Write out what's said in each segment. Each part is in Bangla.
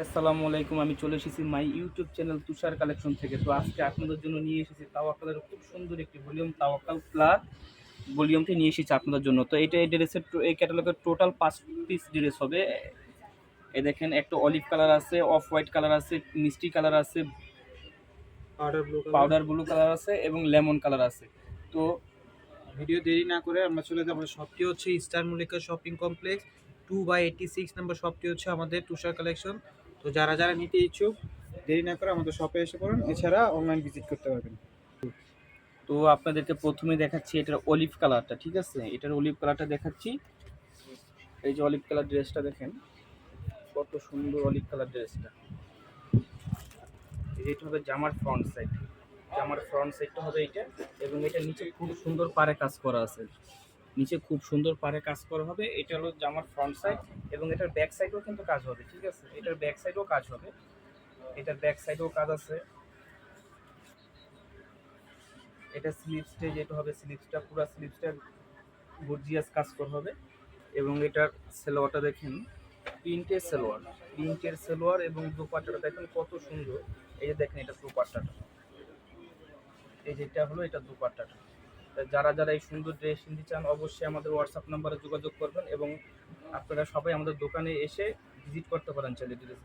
আসসালামু আলাইকুম। আমি চলে এসেছি my YouTube channel Tushar collection থেকে। তো আজকে আপনাদের জন্য নিয়ে এসেছি তাওয়াক্কালের খুব সুন্দর একটি ভলিউম তাওয়াক্কাল প্লাস ভলিউমটি নিয়ে এসেছি আপনাদের জন্য। তো এটা এই ড্রেসের এই ক্যাটালগের টোটাল 5 পিস ড্রেস হবে। এই দেখেন একটা অলিভ কালার আছে, অফ হোয়াইট কালার আছে, মিষ্টি কালার আছে, পাউডার ব্লু কালার আছে এবং লেমন কালার আছে। তো ভিডিও দেরি না করে আমরা চলে যাবো। শপটি হচ্ছে স্টার মল্লিকা শপিং কমপ্লেক্স 2/86 নম্বর। শপটি হচ্ছে আমাদের তুষার কালেকশন। তো যারা যারা নিতে ইচ্ছুক দেরি না করে আমাদের শপে এসে পড়ুন, এছাড়া অনলাইন ভিজিট করতে পারবেন। তো আপনাদেরকে প্রথমে দেখাচ্ছি এটার অলিভ কালারটা, ঠিক আছে? এটার অলিভ কালারটা দেখাচ্ছি। এই যে অলিভ কালার ড্রেসটা দেখেন, কত সুন্দর অলিভ কালার ড্রেসটা। এটা হবে জামার ফ্রন্ট সাইড, জামার ফ্রন্ট সাইডটা হবে এইটা, এবং এটা নিচে খুব সুন্দর পারে কাজ করা আছে, নিচে খুব সুন্দর পারে কাজ করা হবে। এটা হলো জামার ফ্রন্ট সাইড, এবং এটার ব্যাক সাইডেও কিন্তু কাজ হবে, ঠিক আছে? এটার ব্যাক সাইডেও কাজ হবে, এটার ব্যাক সাইডেও কাজ আছে। এটা স্লিভসটা যেটা হবে, স্লিভসটা পুরো স্লিভসটা গর্জিয়াস কাজ করা হবে। এবং এটার সেলোয়ারটা দেখেন, প্রিন্টের সেলোয়ার, প্রিন্টের সেলোয়ার, এবং দোপাট্টাটা দেখেন কত সুন্দর। এই যে দেখেন এটা দোপাট্টাটা, এই যেটা হলো এটা দোপাট্টাটা। যারা যারা এই সুন্দর ড্রেস নিতে চান অবশ্যই আমাদের হোয়াটসঅ্যাপ নাম্বারে যোগাযোগ করবেন, এবং আপনারা সবাই আমাদের দোকানে এসে ভিজিট করতে পারেন চাইলে ড্রেস।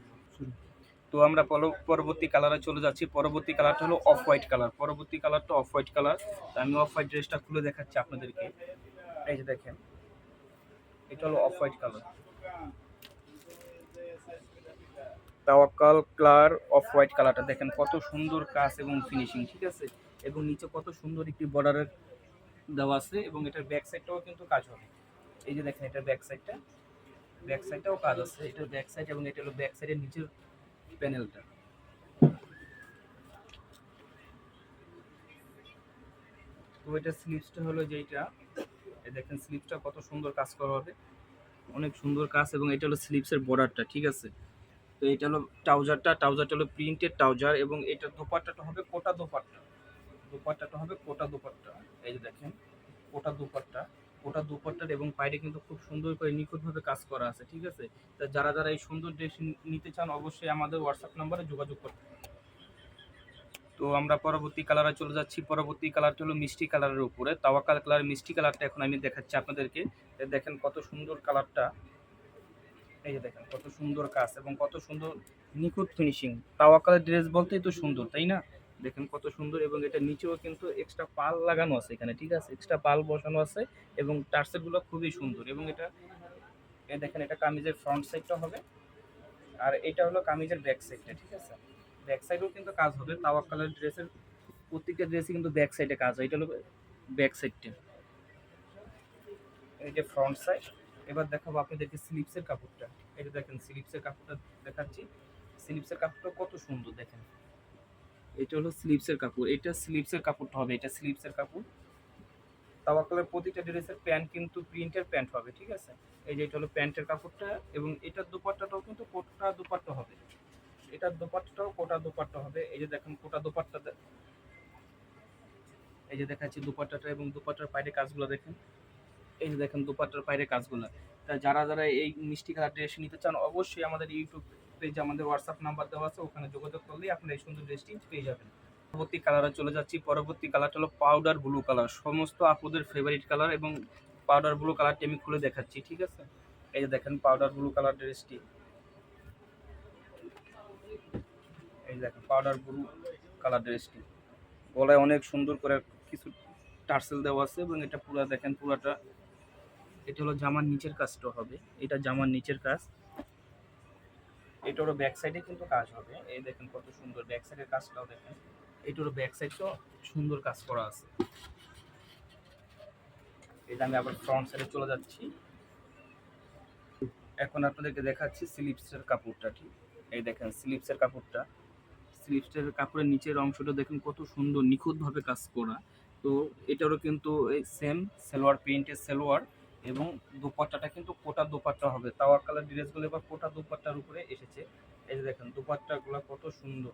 তো আমরা পরবর্তী কালারে চলে যাচ্ছি। পরবর্তী কালারটা হলো অফ হোয়াইট কালার, পরবর্তী কালারটা অফ হোয়াইট কালার। আমি অফ হোয়াইট ড্রেসটা খুলে দেখাচ্ছি আপনাদেরকে। এই যে দেখেন এটা হলো অফ হোয়াইট কালার, তাওয়াক্কাল কালার অফ হোয়াইট কালারটা দেখেন কত সুন্দর কাজ এবং ফিনিশিং, ঠিক আছে? এবং নিচে কত সুন্দর একটি বর্ডারের দেওয়া আছে, এবং এটার ব্যাক সাইডটাও কিন্তু কাজ হবে। এই যে দেখেন এটার ব্যাক সাইডটা, ব্যাক সাইডটাও কাজ আছে, এটার ব্যাক সাইড, এবং এটা হলো ব্যাক সাইডের নিচের প্যানেলটা। তো এটা স্লিভসটা হলো যেটা, এই দেখেন স্লিভসটা কত সুন্দর কাজ করা হবে, অনেক সুন্দর কাজ। এবং এটা হলো স্লিভসের বর্ডারটা, ঠিক আছে? তো এটা হলো ট্রাউজারটা, ট্রাউজারটা হলো প্রিন্টেড ট্রাউজার, এবং এটা দোপাট্টাটা হবে কোটা দোপাট্টা, দোপাট্টাটা হবে কোটা দোপাট্টা। এই যে দেখেন কোটা দোপাট্টা, কোটা দোপাট্টার এবং পাইরে কিন্তু খুব সুন্দর করে নিখুঁতভাবে কাজ করা আছে, ঠিক আছে? তা যারা যারা এই সুন্দর ড্রেস নিতে চান অবশ্যই আমাদের হোয়াটসঅ্যাপ নাম্বারে যোগাযোগ করতে। তো আমরা পরবর্তী কালারে চলে যাচ্ছি। পরবর্তী কালারটা হলো মিষ্টি কালারের উপরে, তাওয়াক্কাল কালার মিষ্টি কালারটা এখন আমি দেখাচ্ছি আপনাদেরকে। দেখেন কত সুন্দর কালারটা, এই যে দেখেন কত সুন্দর কাজ এবং কত সুন্দর নিখুঁত ফিনিশিং। তাওয়াক্কালের ড্রেস বলতেই তো সুন্দর, তাই না? দেখেন কত সুন্দর, এবং এটা নিচেও কিন্তু এক্সট্রা পাল লাগানো আছে এখানে, ঠিক আছে? এক্সট্রা পাল বসানো আছে, এবং টার্সেলগুলো খুবই সুন্দর। এবং এটা এই দেখেন এটা কামিজের ফ্রন্ট সাইডটা হবে, আর এটা হলো কামিজের ব্যাক সাইডটা, ঠিক আছে? ব্যাক সাইডেও কিন্তু কাজ হবে। তাওয়াক্কালের ড্রেসের প্রত্যেকটা ড্রেসই কিন্তু ব্যাক সাইডে কাজ হয়। এটা হলো ব্যাক সাইডটা, এই যে ফ্রন্ট সাইড। এবার দেখাবো আপনাদেরকে স্লিপসের কাপড়টা। এটা দেখেন স্লিপসের কাপড়টা দেখাচ্ছি। স্লিপসের কাপড়টা কত সুন্দর দেখেন, এটা হলো স্লিপসের কাপড়, এটা স্লিপসের কাপড়টা হবে, এটা স্লিপসের কাপড়। তাওয়াক্কালের প্রতিটা ড্রেসের প্যান্ট কিন্তু প্রিন্টের প্যান্ট হবে, ঠিক আছে? এই যে এটা হলো প্যান্টের কাপড়টা, এবং এটার দোপাট্টাটাও কিন্তু কোটা দোপাট্টা হবে, এটার দোপাট্টাটাও কোটা দোপাট্টা হবে। এই যে দেখেন কোটা দোপাট্টা, এই যে দেখাচ্ছি দোপাট্টাটা, এবং দোপাট্টার বাইরে কাজগুলো দেখেন। এই যে দেখেন দোপাট্টার বাইরে কাজগুলো। তা যারা যারা এই মিষ্টি কালার ড্রেস নিতে চান অবশ্যই আমাদের ইউটিউব পেজে আমাদের হোয়াটসঅ্যাপ নাম্বার দেওয়া আছে, ওখানে যোগাযোগ করলেই আপনারা এই সুন্দর ড্রেসটি পেয়ে যাবেন। পরবর্তী কালারে চলে যাচ্ছি। পরবর্তী কালারটা হলো পাউডার ব্লু কালার, সমস্ত আপুদের ফেভারিট কালার, এবং পাউডার ব্লু কালারটি আমি খুলে দেখাচ্ছি, ঠিক আছে? এই যে দেখেন পাউডার ব্লু কালার ড্রেসটি, এই যে দেখেন পাউডার ব্লু কালার ড্রেসটি, গলায় অনেক সুন্দর করে কিছু টার্সেল দেওয়া আছে, এবং এটা পুরো দেখেন পুরাটা, এটা হলো জামার নিচের কাজটা হবে, এটা জামার নিচের কাজ। এটারও ব্যাক সাইডে কিন্তু কাজ হবে, এই দেখেন কত সুন্দর ব্যাক সাইডের কাজটাও দেখেন। এটারও ব্যাক সাইডটাও সুন্দর কাজ করা আছে। এই যে আমি আবার ফ্রন্ট সাইডে চলে যাচ্ছি। এখন আপনাদেরকে দেখাচ্ছি স্লিপসের কাপড়টা, ঠিক? এই দেখেন স্লিপসের কাপড়টা, স্লিপসের কাপড়ের নিচের অংশটা দেখেন কত সুন্দর নিখুঁতভাবে কাজ করা। তো এটারও কিন্তু এই সেম সালোয়ার, প্রিন্টের সালোয়ার, এবং দোপাট্টাটা কিন্তু কোটা দোপাট্টা হবে। তাওয়াক্কালের ড্রেসগুলো এবার কোটা দোপাট্টার উপরে এসেছে। এই যে দেখেন দোপাট্টাগুলো কত সুন্দর,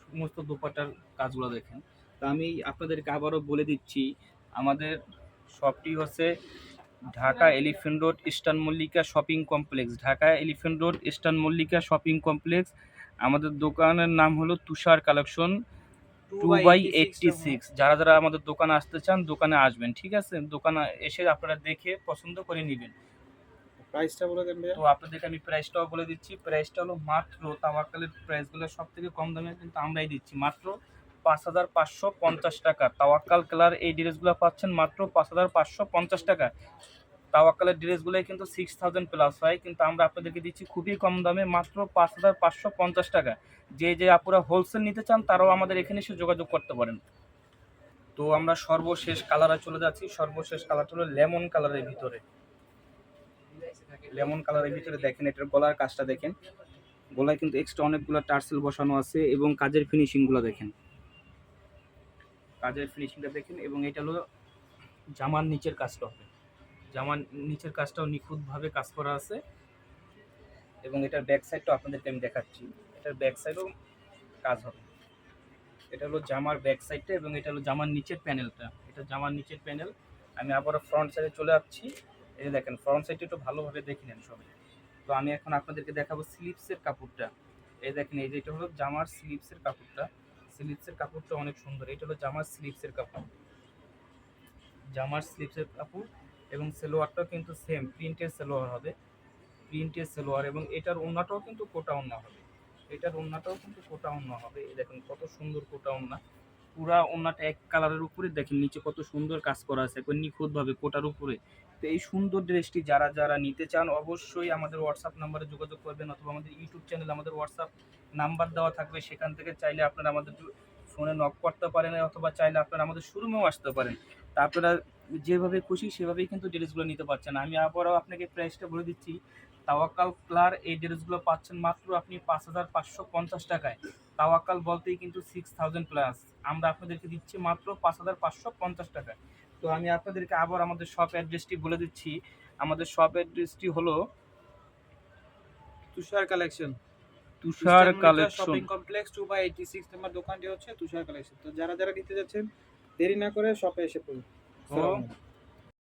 সমস্ত দোপাট্টার কাজগুলো দেখেন। তো আমি আপনাদেরকে আবারও বলে দিচ্ছি, আমাদের শপটি হচ্ছে Dhaka elephant road eastern Mallika shopping complex, Dhaka elephant road eastern Mallika shopping complex. আমাদের দোকানের নাম হলো তুষার কালেকশন 2/86। যারা যারা আমাদের দোকানে আসতে চান দোকানে আসবেন, ঠিক আছে? দোকানে এসে আপনারা দেখে পছন্দ করে নেবেন। প্রাইসটা বলে দেন ভাইয়া। তো আপনাদেরকে আমি প্রাইসটাও বলে দিচ্ছি। প্রাইসটা হলো মাত্র তাওয়াক্কালের প্রাইসগুলো সব থেকে কম দামে কিন্তু আমরাই দিচ্ছি মাত্র 5,550 টাকা। তাওয়াক্কাল কালার এই ড্রেসগুলো পাচ্ছেন মাত্র 5,550 টাকা। তাওয়াক্কালের ড্রেসগুলোই কিন্তু 6,000 প্লাস হয়, কিন্তু আমরা আপনাদেরকে দিচ্ছি খুবই কম দামে মাত্র 5,550 টাকা। যে যে আপুরা হোলসেল নিতে চান তারাও আমাদের এখানে এসে যোগাযোগ করতে পারেন। তো আমরা সর্বশেষ কালারে চলে যাচ্ছি। সর্বশেষ কালারটা হলো লেমন কালারের ভিতরে। লেমন কালারের ভিতরে দেখেন এটার গলার কাজটা দেখেন, গলায় কিন্তু এক্সট্রা অনেকগুলো টার্সেল বসানো আছে এবং কাজের ফিনিশিংগুলো দেখেন, কাজের ফিনিশিংটা দেখেন। এবং এটা হলো জামার নিচের কাজটা হবে, জামার নিচের কাজটাও নিখুঁতভাবে কাজ করা আছে। এবং এটার ব্যাক সাইডটাও আপনাদেরকে আমি দেখাচ্ছি, এটার ব্যাক সাইডও কাজ হবে। এটা হলো জামার ব্যাক সাইডটা এবং এটা হলো জামার নিচের প্যানেলটা, এটা জামার নিচের প্যানেল। আমি আবারও ফ্রন্ট সাইডে চলে যাচ্ছি। এই যে দেখেন ফ্রন্ট সাইডটা একটু ভালোভাবে দেখে নেন সবাই। তো আমি এখন আপনাদেরকে দেখাবো স্লিপসের কাপড়টা। এই দেখেন এই যে এটা হলো জামার স্লিপসের কাপড়টা, স্লিপসের কাপড়টা অনেক সুন্দর। এটা হলো জামার স্লিপসের কাপড়, জামার স্লিপসের কাপড়। এবং সেলোয়ারটাও কিন্তু সেম প্রিন্টের সেলোয়ার হবে, প্রিন্টের সেলোয়ার। এবং এটার ওড়নাটাও কিন্তু কোটা ওড়না হবে, এটার ওড়নাটাও কিন্তু কোটা ওড়না হবে। এই দেখেন কত সুন্দর কোটা ওড়না, পুরা ওড়নাটা এক কালারের উপরে দেখেন নিচে কত সুন্দর কাজ করা আছে একবার নিখুঁতভাবে কোটার উপরে। তো এই সুন্দর ড্রেসটি যারা যারা নিতে চান অবশ্যই আমাদের হোয়াটসঅ্যাপ নাম্বারে যোগাযোগ করবেন, অথবা আমাদের ইউটিউব চ্যানেলে আমাদের হোয়াটসঅ্যাপ নাম্বার দেওয়া থাকবে, সেখান থেকে চাইলে আপনারা আমাদের ফোনে নক করতে পারেন, অথবা চাইলে আপনারা আমাদের শোরুমেও আসতে পারেন। তা আপনারা যেভাবে খুশি সেভাবেই কিন্তু ড্রেসগুলো নিতে পারছেন। আমি আবারও আপনাকে প্রাইসটা বলে দিচ্ছি। তাওয়াক্কাল কালার এই ড্রেসগুলো পাচ্ছেন মাত্র আপনি 5,550 টাকায়। তাওয়াক্কাল বলতেই কিন্তু 6,000 প্লাস, আমরা আপনাদেরকে দিচ্ছি মাত্র 5,550 টাকা। তো আমি আপনাদেরকে আবার আমাদের শপ অ্যাড্রেসটি বলে দিচ্ছি। আমাদের শপ অ্যাড্রেসটি হলো তুষার কালেকশন, তুষার কালেকশন শপিং কমপ্লেক্স 2/86 নম্বর দোকানটি হচ্ছে তুষার কালেকশন। তো যারা যারা নিতে যাচ্ছেন দেরি না করে শপে এসে পড়ুন। ও